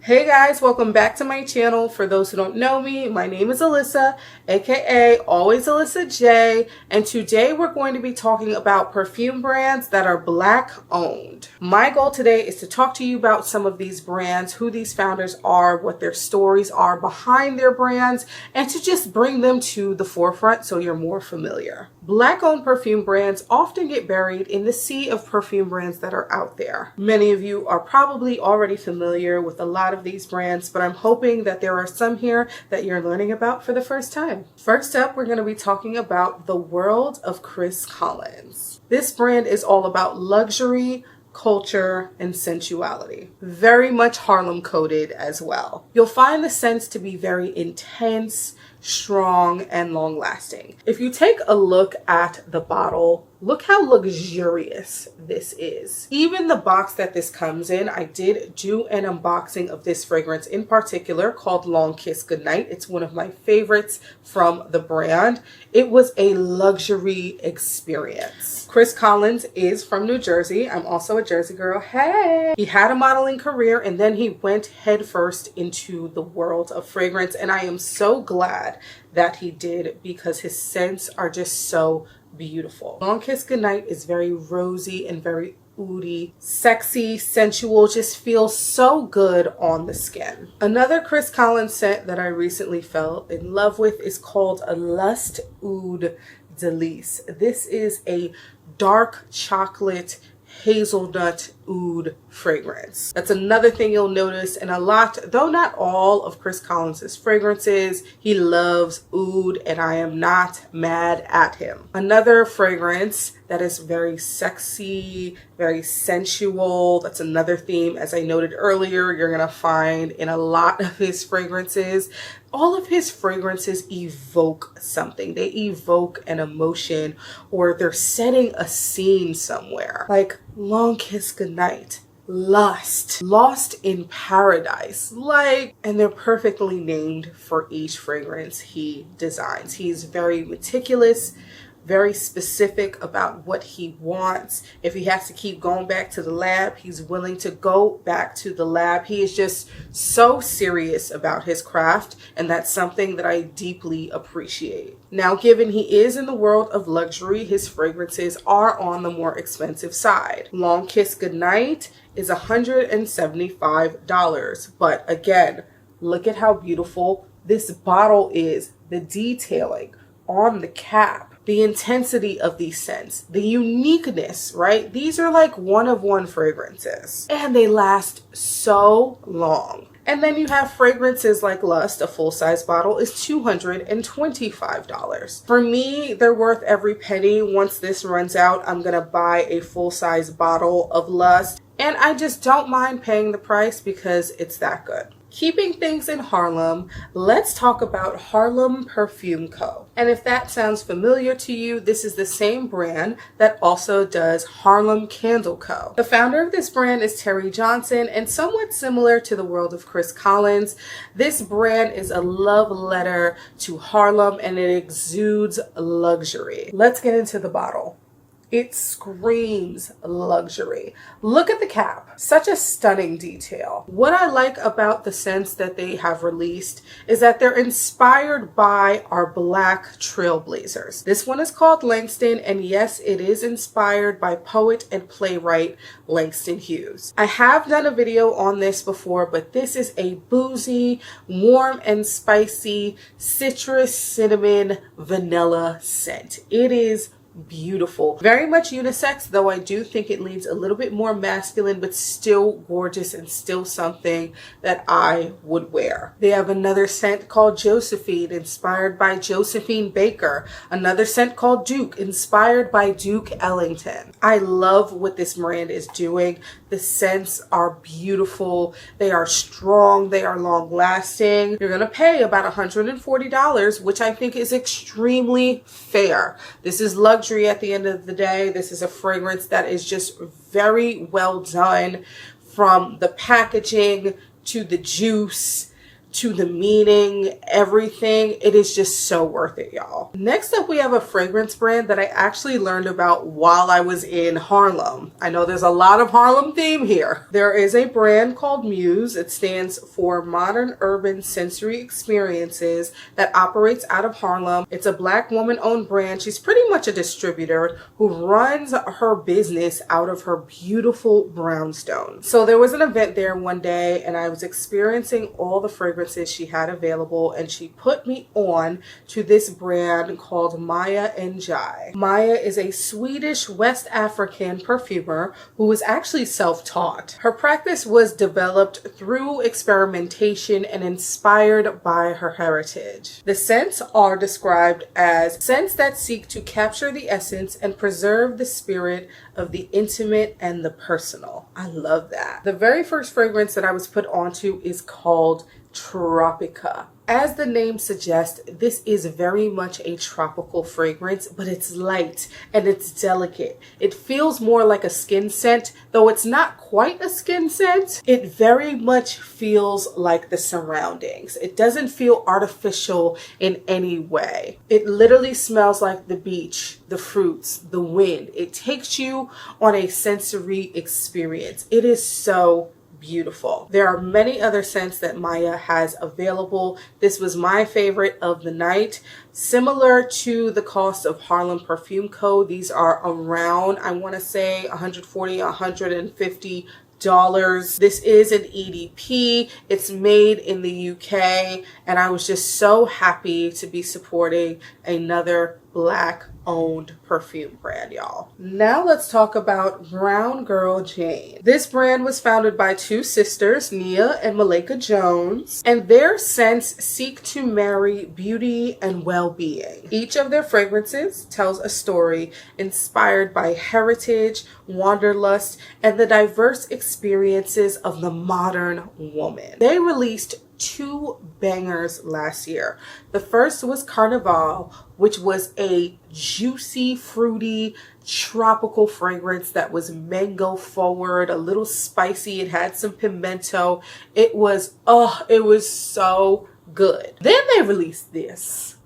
Hey guys, welcome back to my channel. For those who don't know me, my name is Alyssa, aka Always Alyssa J, and today we're going to be talking about perfume brands that are Black owned. My goal today is to talk to you about some of these brands, who these founders are, what their stories are behind their brands, and to just bring them to the forefront so you're more familiar. Black owned perfume brands often get buried in the sea of perfume brands that are out there. Many of you are probably already familiar with a lot of these brands, but I'm hoping that there are some here that you're learning about for the first time. First up, we're going to be talking about the world of Chris Collins. This brand is all about luxury, culture, and sensuality. Very much Harlem coded as well. You'll find the scents to be very intense, strong, and long lasting. If you take a look at the bottle, look how luxurious this is. Even the box that this comes in, I did do an unboxing of this fragrance in particular called Long Kiss Goodnight. It's one of my favorites from the brand. It was a luxury experience. Chris Collins is from New Jersey. I'm also a Jersey girl. Hey! He had a modeling career and then he went headfirst into the world of fragrance, and I am so glad that he did because his scents are just so beautiful. Long Kiss Goodnight is very rosy and very oody, sexy, sensual, just feels so good on the skin. Another Chris Collins scent that I recently fell in love with is called a Lust Oud Delice. This is a dark chocolate hazelnut oud fragrance. That's another thing you'll notice in a lot, though not all, of Chris Collins's fragrances. He loves oud, and I am not mad at him. Another fragrance that is very sexy, very sensual. That's another theme, as I noted earlier, you're gonna find in a lot of his fragrances. All of his fragrances evoke something. They evoke an emotion, or they're setting a scene somewhere. Like Long Kiss Goodnight, Lust, Lost in Paradise, and they're perfectly named for each fragrance he designs. He's very meticulous, very specific about what he wants. If he has to keep going back to the lab, he's willing to go back to the lab. He is just so serious about his craft, and that's something that I deeply appreciate. Now, given he is in the world of luxury, his fragrances are on the more expensive side. Long Kiss Goodnight is $175, but again, look at how beautiful this bottle is. The detailing on the cap, the intensity of these scents, the uniqueness, right? These are like one-of-one fragrances, and they last so long. And then you have fragrances like Lust. A full-size bottle is $225. For me, they're worth every penny. Once this runs out, I'm gonna buy a full-size bottle of Lust, and I just don't mind paying the price because it's that good. Keeping things in Harlem, let's talk about Harlem Perfume Co. And if that sounds familiar to you, this is the same brand that also does Harlem Candle Co. The founder of this brand is Terry Johnson, and somewhat similar to the world of Chris Collins, this brand is a love letter to Harlem, and it exudes luxury. Let's get into the bottle. It screams luxury. Look at the cap. Such a stunning detail. What I like about the scents that they have released is that they're inspired by our Black trailblazers. This one is called Langston, and yes, it is inspired by poet and playwright Langston Hughes. I have done a video on this before, but this is a boozy, warm and spicy citrus, cinnamon, vanilla scent. It is beautiful. Very much unisex, though I do think it leans a little bit more masculine, but still gorgeous and still something that I would wear. They have another scent called Josephine, inspired by Josephine Baker. Another scent called Duke, inspired by Duke Ellington. I love what this brand is doing. The scents are beautiful. They are strong. They are long lasting. You're gonna pay about $140, which I think is extremely fair. This is luxury at the end of the day. This is a fragrance that is just very well done, from the packaging to the juice to the meaning, everything. It is just so worth it, y'all. Next up, we have a fragrance brand that I actually learned about while I was in Harlem. I know there's a lot of Harlem theme here. There is a brand called Muse. It stands for Modern Urban Sensory Experiences, that operates out of Harlem. It's a Black woman-owned brand. She's pretty much a distributor who runs her business out of her beautiful brownstone. So there was an event there one day, and I was experiencing all the fragrances she had available, and she put me on to this brand called Maya and Njie. Maya is a Swedish West African perfumer who was actually self-taught. Her practice was developed through experimentation and inspired by her heritage. The scents are described as scents that seek to capture the essence and preserve the spirit of the intimate and the personal. I love that. The very first fragrance that I was put onto is called Tropica. As the name suggests, this is very much a tropical fragrance, but it's light and it's delicate. It feels more like a skin scent, though it's not quite a skin scent. It very much feels like the surroundings. It doesn't feel artificial in any way. It literally smells like the beach, the fruits, the wind. It takes you on a sensory experience. It is so beautiful. There are many other scents that Maya has available. This was my favorite of the night. Similar to the cost of Harlem Perfume Co. These are around, I want to say, $140, $150. This is an EDP. It's made in the UK, and I was just so happy to be supporting another Black owned perfume brand, y'all. Now let's talk about Brown Girl Jane. This brand was founded by two sisters, Njie and Malika Jones, and their scents seek to marry beauty and well-being. Each of their fragrances tells a story inspired by heritage, wanderlust, and the diverse experiences of the modern woman. They released two bangers last year. The first was Carnival, which was a juicy, fruity, tropical fragrance that was mango forward, a little spicy. It had some pimento. It was so good. Then they released this.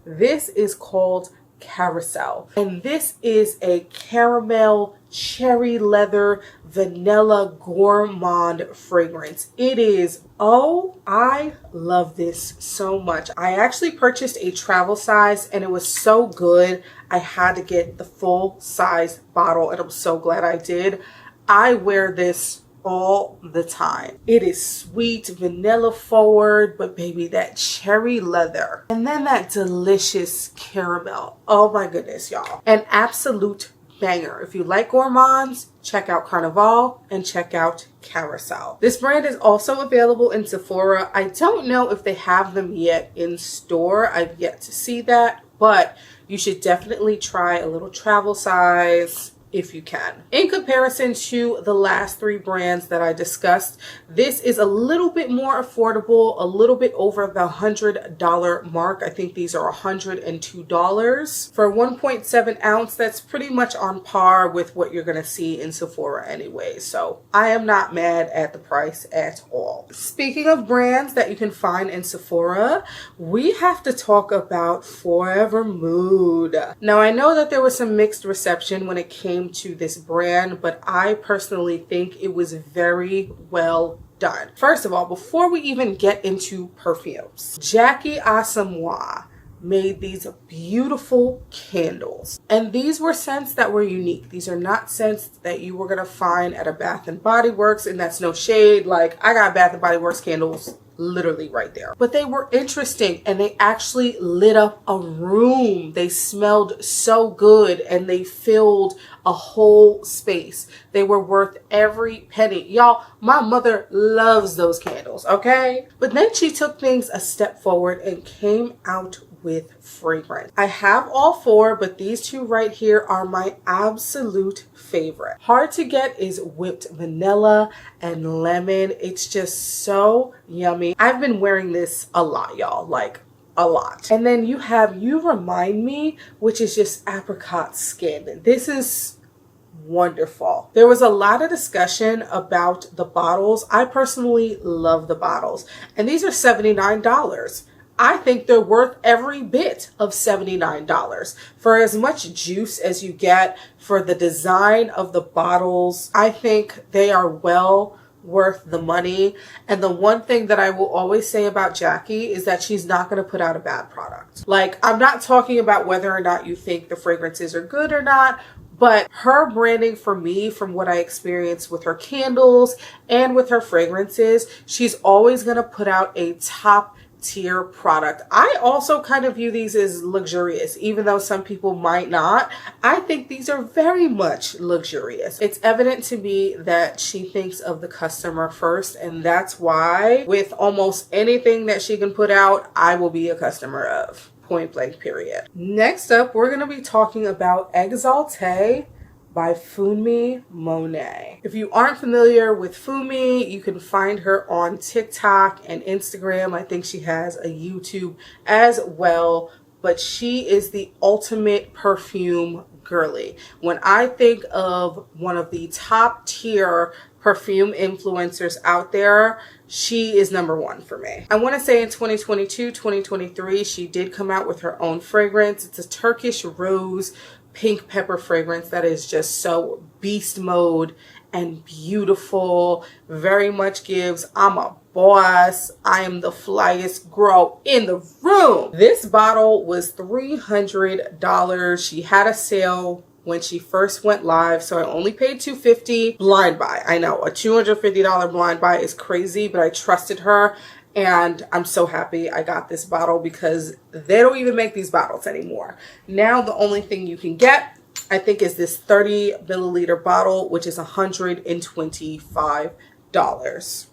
This is called Carousel, and this is a caramel, cherry leather, vanilla gourmand fragrance. It is, oh, I love this so much. I actually purchased a travel size, and it was so good I had to get the full size bottle, and I'm so glad I did. I wear this all the time. It is sweet, vanilla forward, but baby, that cherry leather and then that delicious caramel. Oh my goodness, y'all. An absolute banger. If you like gourmands, check out Carnival and check out Carousel. This brand is also available in Sephora. I don't know if they have them yet in store. I've yet to see that, but you should definitely try a little travel size if you can. In comparison to the last three brands that I discussed, this is a little bit more affordable, a little bit over the $100 mark. I think these are $102. For 1.7 ounce, that's pretty much on par with what you're gonna see in Sephora anyway. So I am not mad at the price at all. Speaking of brands that you can find in Sephora, we have to talk about Forvr Mood. Now I know that there was some mixed reception when it came to this brand, but I personally think it was very well done. First of all, before we even get into perfumes, Jackie Asamoah made these beautiful candles, and these were scents that were unique. These are not scents that you were gonna find at a Bath and Body Works, and that's no shade. Like, I got Bath and Body Works candles literally right there, but they were interesting, and they actually lit up a room. They smelled so good, and they filled a whole space. They were worth every penny. Y'all, my mother loves those candles, okay? But then she took things a step forward and came out with fragrance. I have all four, but these two right here are my absolute favorite. Hard to get is whipped vanilla and lemon. It's just so yummy. I've been wearing this a lot, y'all, like a lot. And then you have You Remind Me, which is just apricot skin. This is wonderful. There was a lot of discussion about the bottles. I personally love the bottles, and these are $79. I think they're worth every bit of $79 for as much juice as you get, for the design of the bottles. I think they are well worth the money. And the one thing that I will always say about Jackie is that she's not going to put out a bad product. Like, I'm not talking about whether or not you think the fragrances are good or not, but her branding, for me, from what I experienced with her candles and with her fragrances, she's always going to put out a top tier product. I also kind of view these as luxurious, even though some people might not. I think these are very much luxurious. It's evident to me that she thinks of the customer first, and that's why with almost anything that she can put out, I will be a customer of. Point blank, period. Next up, we're going to be talking about Exalté by Funmi Monet. If you aren't familiar with Funmi, you can find her on TikTok and Instagram. I think she has a YouTube as well, but she is the ultimate perfume girly. When I think of one of the top tier perfume influencers out there, she is number one for me. I want to say in 2022, 2023, she did come out with her own fragrance. It's a Turkish rose pink pepper fragrance that is just so beast mode and beautiful. Very much gives I'm a boss, I am the flyest girl in the room. This bottle was $300. She had a sale when she first went live, so I only paid $250 blind buy. I know a $250 blind buy is crazy, but I trusted her. And I'm so happy I got this bottle because they don't even make these bottles anymore. Now the only thing you can get, I think, is this 30 milliliter bottle, which is $125.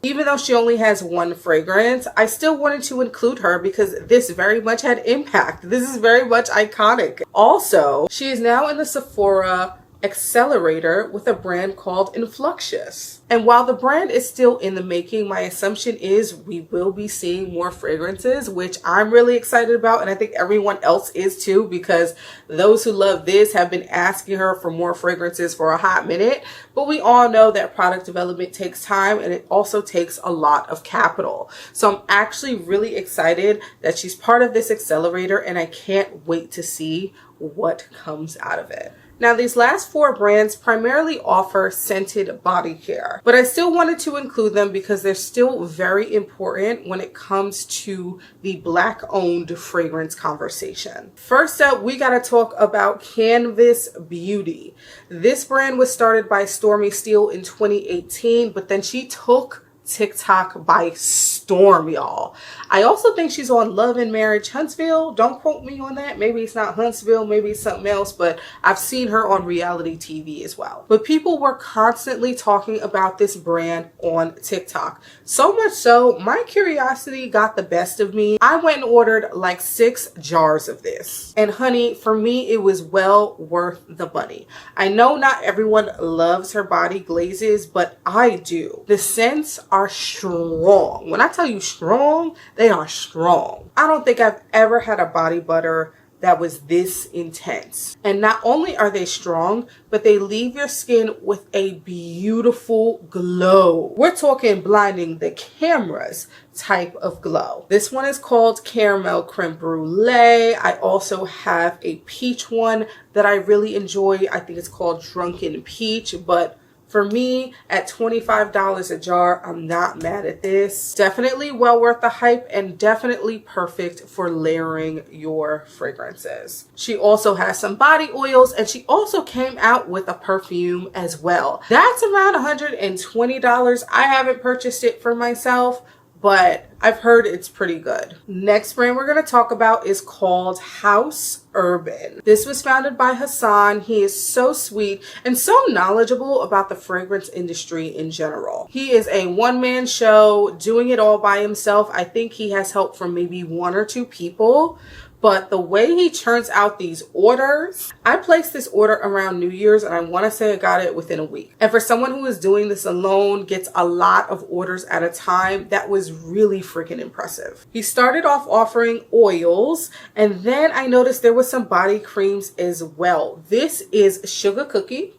Even though she only has one fragrance, I still wanted to include her because this very much had impact. This is very much iconic. Also, she is now in the Sephora accelerator with a brand called Influxious. And while the brand is still in the making, my assumption is we will be seeing more fragrances, which I'm really excited about. And I think everyone else is too, because those who love this have been asking her for more fragrances for a hot minute. But we all know that product development takes time, and it also takes a lot of capital. So I'm actually really excited that she's part of this accelerator, and I can't wait to see what comes out of it. Now, these last four brands primarily offer scented body care, but I still wanted to include them because they're still very important when it comes to the Black-owned fragrance conversation. First up, we got to talk about Canvas Beauty. This brand was started by Stormy Steele in 2018, but then she took TikTok by storm, y'all. I also think she's on Love and Marriage Huntsville. Don't quote me on that. Maybe it's not Huntsville, maybe it's something else, but I've seen her on reality TV as well. But people were constantly talking about this brand on TikTok. So much so, my curiosity got the best of me. I went and ordered like 6 jars of this. And honey, for me, it was well worth the money. I know not everyone loves her body glazes, but I do. The scents are strong. When I tell you strong, they are strong. I don't think I've ever had a body butter that was this intense. And not only are they strong, but they leave your skin with a beautiful glow. We're talking blinding the cameras type of glow. This one is called Caramel Creme Brulee. I also have a peach one that I really enjoy. I think it's called Drunken Peach, but for me, at $25 a jar, I'm not mad at this. Definitely well worth the hype and definitely perfect for layering your fragrances. She also has some body oils, and she also came out with a perfume as well. That's around $120. I haven't purchased it for myself, but I've heard it's pretty good. Next brand we're going to talk about is called Haus Urban. This was founded by Hassan. He is so sweet and so knowledgeable about the fragrance industry in general. He is a one-man show doing it all by himself. I think he has help from maybe 1 or 2 people. But the way he churns out these orders, I placed this order around New Year's, and I want to say I got it within a week. And for someone who is doing this alone, gets a lot of orders at a time, that was really freaking impressive. He started off offering oils, and then I noticed there was some body creams as well. This is Sugar Cookie.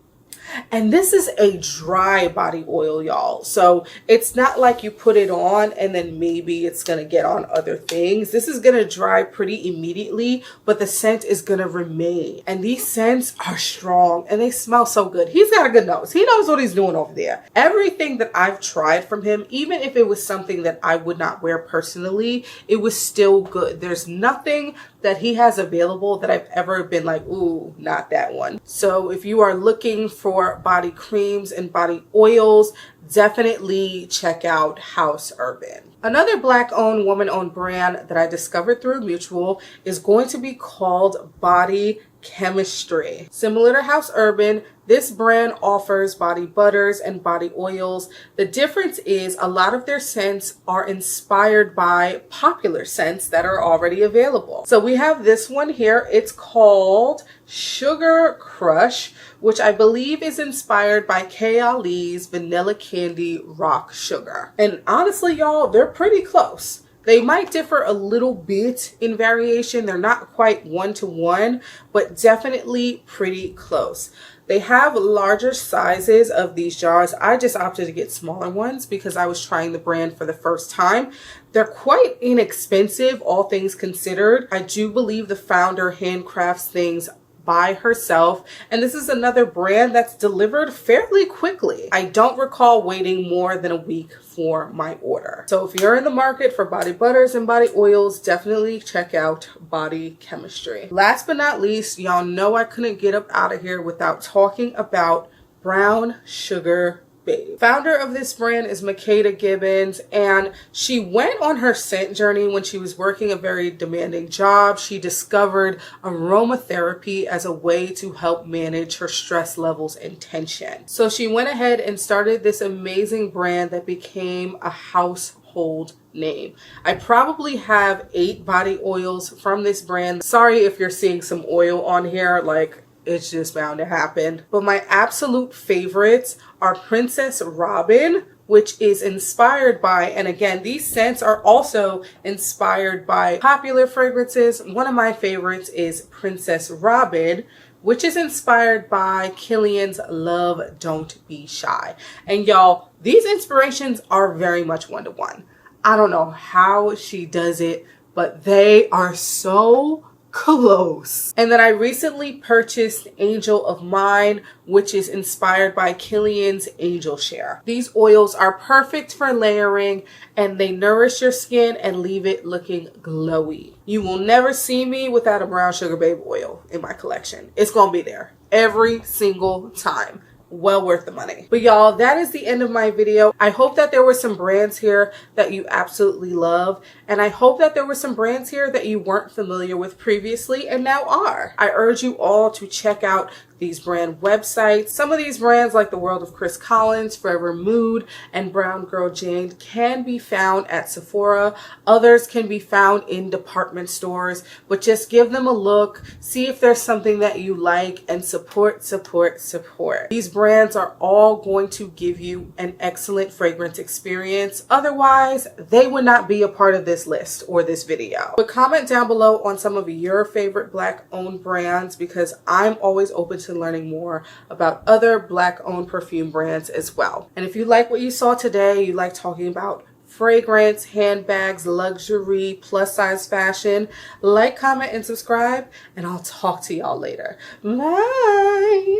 And this is a dry body oil, y'all. So it's not like you put it on and then maybe it's going to get on other things. This is going to dry pretty immediately, but the scent is going to remain. And these scents are strong and they smell so good. He's got a good nose. He knows what he's doing over there. Everything that I've tried from him, even if it was something that I would not wear personally, it was still good. There's nothing that he has available that I've ever been like, ooh, not that one. So if you are looking for body creams and body oils, definitely check out Haus Urban. Another Black-owned, woman-owned brand that I discovered through Mutual is going to be called Body Chemistry. Similar to Haus Urban, this brand offers body butters and body oils. The difference is a lot of their scents are inspired by popular scents that are already available. So we have this one here. It's called Sugar Crush, which I believe is inspired by K. Ali's Vanilla Candy Rock Sugar. And honestly, y'all, they're pretty close. They might differ a little bit in variation. They're not quite one-to-one, but definitely pretty close. They have larger sizes of these jars. I just opted to get smaller ones because I was trying the brand for the first time. They're quite inexpensive, all things considered. I do believe the founder handcrafts things by herself, and this is another brand that's delivered fairly quickly. I don't recall waiting more than a week for my order. So if you're in the market for body butters and body oils, definitely check out Body Chemistry. Last but not least, y'all know I couldn't get up out of here without talking about Brown Sugar Babe. Founder of this brand is Makeda Gibbons, and she went on her scent journey when she was working a very demanding job. She discovered aromatherapy as a way to help manage her stress levels and tension. So she went ahead and started this amazing brand that became a household name. I probably have 8 body oils from this brand. Sorry if you're seeing some oil on here, like it's just bound to happen. But my absolute favorites are Princess Robin, which is inspired by, and again, these scents are also inspired by popular fragrances. One of my favorites is Princess Robin, which is inspired by Kilian's Love Don't Be Shy. And y'all, these inspirations are very much one-to-one. I don't know how she does it, but they are so close. And then I recently purchased Angel of Mine, which is inspired by Kilian's Angel Share. These oils are perfect for layering, and they nourish your skin and leave it looking glowy. You will never see me without a Brown Sugar Babe oil in my collection. It's gonna be there every single time. Well worth the money. But y'all, that is the end of my video. I hope that there were some brands here that you absolutely love, and I hope that there were some brands here that you weren't familiar with previously and now are. I urge you all to check out these brand websites. Some of these brands, like The World of Chris Collins, Forvr Mood, and Brown Girl Jane, can be found at Sephora. Others can be found in department stores, but just give them a look, see if there's something that you like, and support, support, support. These brands are all going to give you an excellent fragrance experience. Otherwise, they would not be a part of this list or this video. But comment down below on some of your favorite Black-owned brands, because I'm always open to learning more about other Black-owned perfume brands as well. And if you like what you saw today, you like talking about fragrance, handbags, luxury, plus size fashion, like, comment, and subscribe, and I'll talk to y'all later. Bye!